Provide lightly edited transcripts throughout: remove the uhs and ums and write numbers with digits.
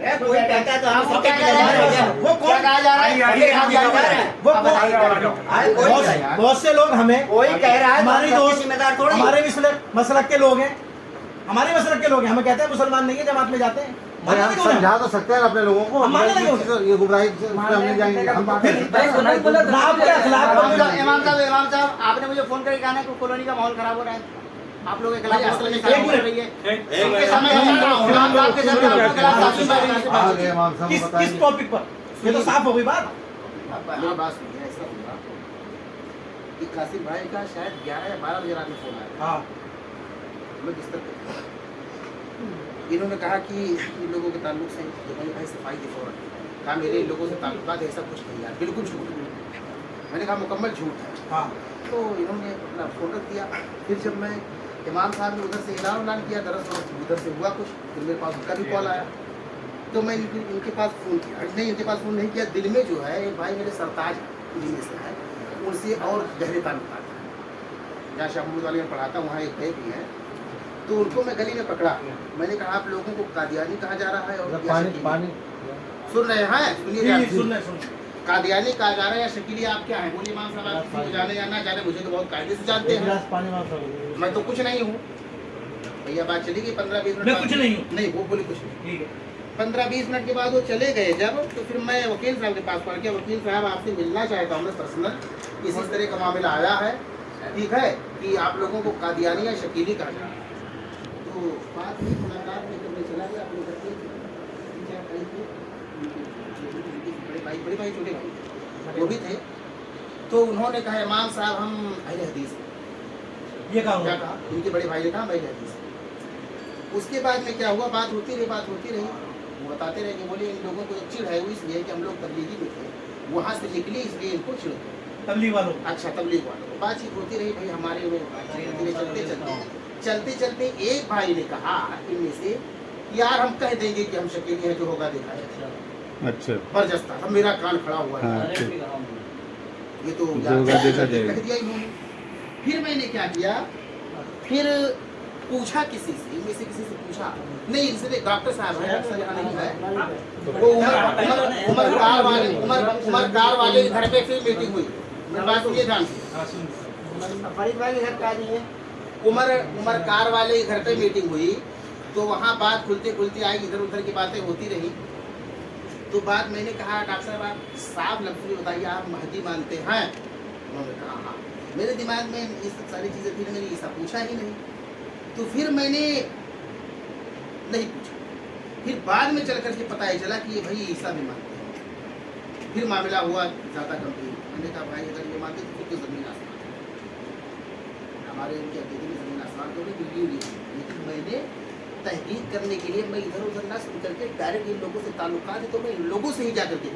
कोई कहता है तो हम वो क्या कहा जा रहा है? वो कौन कहा जा रहा है? वो बहुत से लोग हमें कोई कह रहा है हमारे तो दोस्त जिम्मेदार थोड़ी है। हमारे मसलक के लोग हैं, हमारे मसलक के लोग हैं, हमें कहते हैं मुसलमान नहीं है, जमात में जाते हैं। भाई हम समझा तो सकते हैं अपने लोगों को, हम मानने लगे ये गुमराही से हम नहीं जाएंगे, हम बात फिर ना आपके अखलाक इमाम साहब आपने मुझे फोन करके कहा ना कि कॉलोनी का माहौल खराब हो रहा है, आप लोगों के खिलाफ किस टॉपिक पर? ये तो साफ हो गई बात। कासिम भाई का शायद 11 या 12 बजे रात में फोन आया। हाँ, मैं बिस्तर पे इन्होंने कहा कि इन लोगों के ताल्लुक से तो मैंने भाई सफाई दी फौरन, कहा मेरे इन लोगों से ताल्लुकात ऐसा कुछ नहीं यार, बिल्कुल झूठ है। मैंने कहा मुकम्मल झूठ है। हाँ, तो इन्होंने अपना फोन रख दिया। फिर जब मैं इमाम साहब ने उधर से ऐलान किया, दरअसल उधर से हुआ कुछ, फिर मेरे पास उनका भी कॉल आया, तो मैं इनके पास फ़ोन किया। नहीं, इनके पास फ़ोन नहीं किया। दिल में जो है भाई मेरे सरताज दिल्ली से है, उनसे और गहरे ताल्लुकात हैं। जहाँ शाह महमूद वाले में पढ़ाता वहाँ एक भाई भी है, तो उनको मैं गली में पकड़ा। मैंने कहा आप लोगों को कादियानी कहा जा रहा है और पानी सुन रहे हैं, सुनिए, सुन कादियानी कहा जा रहा है या शकीली आप क्या है? बोलिए इमाम साहब, आप किसी को जाने या ना जाने, मुझे तो बहुत कायदे से जानते हैं, मैं तो कुछ नहीं हूँ। भैया बात चली गई 15-20 मिनट, मैं कुछ नहीं हूँ। नहीं वो बोले कुछ नहीं। ठीक है। 15-20 मिनट के बाद वो चले गए जब, तो फिर मैं वकील साहब के पास पहुंच गया। वकील साहब आपसे मिलना चाहता हूँ मैं पर्सनल, इसी तरह का मामला आया है, ठीक है, कि आप लोगों को कादियानी या शकीली कहा जा रहा है। तो बात हुई, मुलाकात में जब मैं चला गया अपने घर पे, बड़े भाई छोटे भाई वो भी थे, तो उन्होंने कहा इमाम साहब हम अहले हदीस हैं। ये कहा क्या कहा? उनके बड़े भाई ने कहा मैं अहले हदीस हैं। उसके बाद में क्या हुआ, बात होती रही, वो बताते रहे कि बोले इन लोगों को चिढ़ है वो इसलिए कि हम लोग तबलीगी में थे, वहाँ से निकले इसलिए इनको चिढ़ है। तबलीग वालों। अच्छा, तबलीग वालों बातचीत होती रही भाई, हमारे में बातचीत चलते चलते एक भाई ने कहा इनमें से, यार हम कह देंगे कि हम शकीली हैं, जो होगा देखा है। अच्छा, बरजस्ता अब मेरा कान खड़ा हुआ है, ये तो कह दिया इन्होंने। फिर मैंने क्या किया, फिर पूछा किसी से, इनमें से किसी से पूछा, नहीं इनसे डॉक्टर साहब है, डॉक्टर यहाँ नहीं है, वो उमर कार वाले घर पे फिर मीटिंग हुई। मेरी बात सुनिए ध्यान से, फरीद भाई के घर का नहीं है, उमर कार वाले घर पे मीटिंग हुई, तो वहाँ बात खुलती आई, इधर उधर की बातें होती रही। तो बात मैंने कहा डॉक्टर साहब आप साफ लफ्ज़ में बताइए, आप महदी मानते हैं? उन्होंने कहा हाँ। मेरे दिमाग में ये सब सारी चीज़ें थी, मैंने ऐसा पूछा ही नहीं, तो फिर मैंने नहीं पूछा। फिर बाद में चल करके पता ही चला कि ये भाई ईसा भी मानते हैं। फिर मामला हुआ ज़्यादा गंभीर। मैंने कहा भाई अगर ये मानते तो फिर तो ज़मीन आसमान, हमारे इनके अकेले में ज़मीन आसमान तो नहीं मिली हुई। लेकिन मैंने तहकीक करने के लिए मैं इधर उधर ना सुन करके डायरेक्ट इन लोगों से ताल्लुकात है, तो मैं इन लोगों से ही जा करके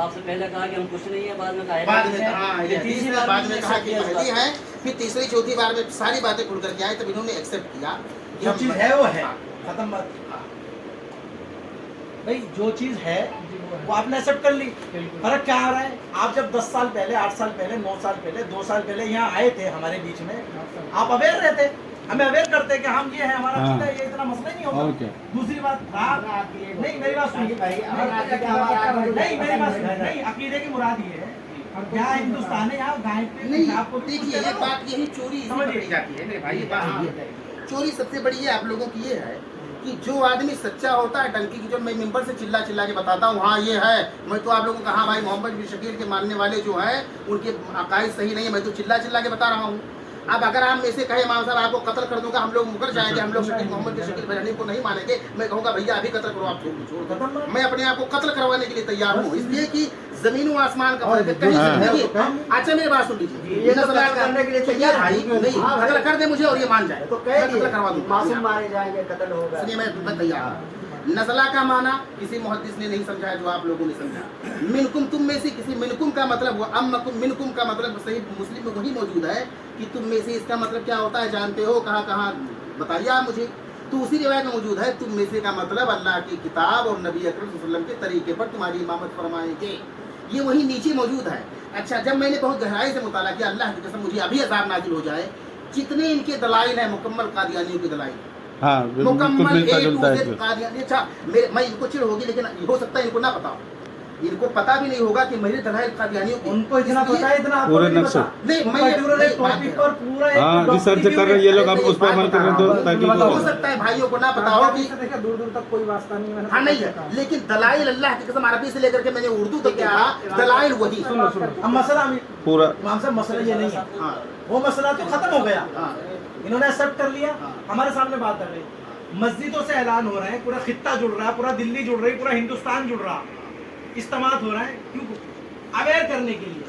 आपसे पहले कहा कि हम कुछ नहीं है, बाद में कहा बाद में कहा कि महदी है, फिर तीसरी चौथी बार में सारी बातें खुल करके आए, तब इन्होंने एक्सेप्ट किया कि जो चीज है वो है, खत्म बात। भाई जो चीज है वो आपने एक्सेप्ट कर ली। फर्क क्या आ रहा है, आप जब 10 साल पहले, 8 साल पहले, 9 साल पहले, 2 साल पहले यहाँ आए थे हमारे बीच में, आप अवेयर रहते, हमें अवेयर करते कि हम ये है, हमारा अकीदा है, ये इतना मसला नहीं होगा। दूसरी बात, नहीं मेरी बात सुनिए, नहीं मेरी बात सुनिए, नहीं अकीदे की मुराद ये है, यहाँ हिंदुस्तान है, यहाँ गाय पे नहीं आपको देखिए, एक बात यही चोरी समझी जाती है मेरे भाई, ये बात ये है, चोरी सबसे बड़ी है आप लोगों की ये है कि जो आदमी सच्चा होता है, डंकी की जो मैं मिंबर से चिल्ला के बताता हूँ हाँ ये है, मैं तो आप लोगों को कहा भाई मोहम्मद बिन शकील के मानने वाले जो हैं उनके अकायद सही नहीं है, मैं तो चिल्ला के बता रहा हूँ। अब अगर हम में से कहे इमाम साहब आपको कत्ल कर दूंगा, हम लोग मुकर जाएंगे, हम लोग शकील मोहम्मद बिन शकील बहनी को नहीं मानेंगे, मैं कहूँगा भैया अभी कत्ल करो, आप छोड़ दो, मैं अपने आप को कत्ल करवाने के लिए तैयार हूँ, इसलिए कि जमीन व आसमान का फर्क है कहीं से नहीं। अच्छा मेरी बात सुन लीजिए, करने के लिए तैयार भाई नहीं, कत्ल कर दे मुझे और ये मान जाए तो कत्ल करवा दूँ, मासूम मारे जाएंगे, कत्ल होगा। इसलिए मैं तैयार हूँ। नज़ला का माना किसी मुहद्दिस ने नहीं समझाया जो आप लोगों ने समझा। मिनकुम तुम में से किसी, मिनकुम का मतलब हुआ अम्मकुम, मिनकुम का मतलब सही मुस्लिम में वही मौजूद है कि तुम में से, इसका मतलब क्या होता है जानते हो? कहाँ बताइए आप मुझे। तो उसी रिवायत में मौजूद है तुम में से का मतलब अल्लाह की किताब और नबी अकरम सल्लल्लाहु अलैहि वसल्लम के तरीके पर तुम्हारी इमामत फरमाएंगे, ये वही नीचे मौजूद है। अच्छा, जब मैंने बहुत गहराई से मुताला किया, अल्लाह की कसम मुझे अभी अज़ाब नाजिल हो जाए, जितने इनके दलाइल हैं मुकम्मल कादियानियों के दलाइल, हाँ बिल्कुल मुकम्मल मिलता A to जुलता Z है। कादियानी। अच्छा मैं इनको चिढ़ होगी, लेकिन हो सकता है इनको ना पता हो, इनको पता भी नहीं होगा कि मेरे दलाइल कादियानियों की उनको इतना पता है, इतना आपको पूरे नहीं नक्शे। पता। नहीं, मैं पर्टिकुलर नहीं, एक टॉपिक पर पूरा एक हाँ डॉक्टरी रिसर्च की कर रहे हैं ये लोग, हम उस पर अमल कर रहे हैं, तो ताकि हो सकता है भाइयों को ना पता हो कि देखिए दूर दूर तक कोई वास्ता नहीं है। हाँ नहीं है, लेकिन दलाइल अल्लाह की कसम अरबी से लेकर के मैंने उर्दू तक क्या दलाइल वही। सुनो सुनो, अब मसला पूरा इमाम साहब मसला ये नहीं है, हाँ वो मसला तो खत्म हो गया, हाँ इन्होंने एक्सेप्ट कर लिया, हाँ। हमारे सामने बात कर रहे हैं। मस्जिदों से ऐलान हो रहा है, पूरा खित्ता जुड़ रहा है, पूरा दिल्ली जुड़ रही, पूरा हिंदुस्तान जुड़ रहा, इज्तिमात हो रहा है, क्यों? अवेयर करने के लिए।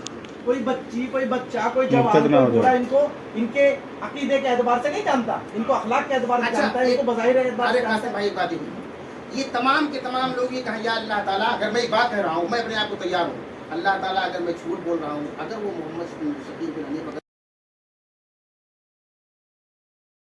कोई बच्ची, कोई बच्चा, कोई जवान, मुर्तद ना हो कोई बूढ़ा जाए। इनको इनके अकीदे के एतबार से नहीं जानता, इनको अखलाक के एतबार से अच्छा, जानता है, इनको बज़ाहिर एतबार अरे से जानता कासिम है। भाई एक बात ही हुई, ये तमाम के तमाम लोग ये कहें या अल्लाह ताला, अगर मैं एक बात कह रहा हूँ, मैं अपने आप को तैयार हूँ, अल्लाह ताला अगर मैं झूठ बोल रहा हूँ, अगर वो मोहम्मद शकील बिन हनीफ